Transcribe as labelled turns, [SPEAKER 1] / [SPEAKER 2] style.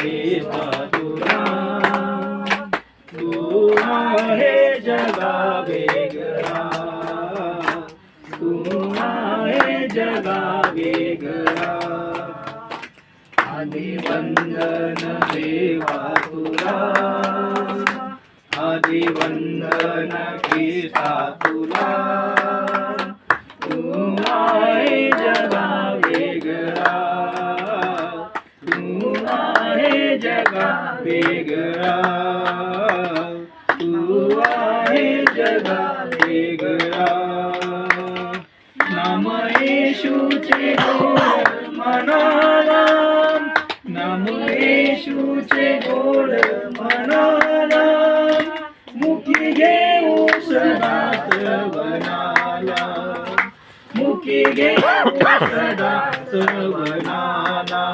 [SPEAKER 1] ख्रिस्ता तुला, तू आहे जगा वेगळा, तू आहे जगा वेगळा. आदि वंदन देवा तुला, आदि वंदन ख्रिस्ता तुला, तू आहे जगा वेगळा, तू आहे जगा वेगळा, तू आहे जगा वेगळा. नाम येशूचे गोड मनाला, नाम येशूचे गोड मनाला, मुखी घेऊ सदा श्रवणाला, मुखी घेऊ सदा श्रवणाला.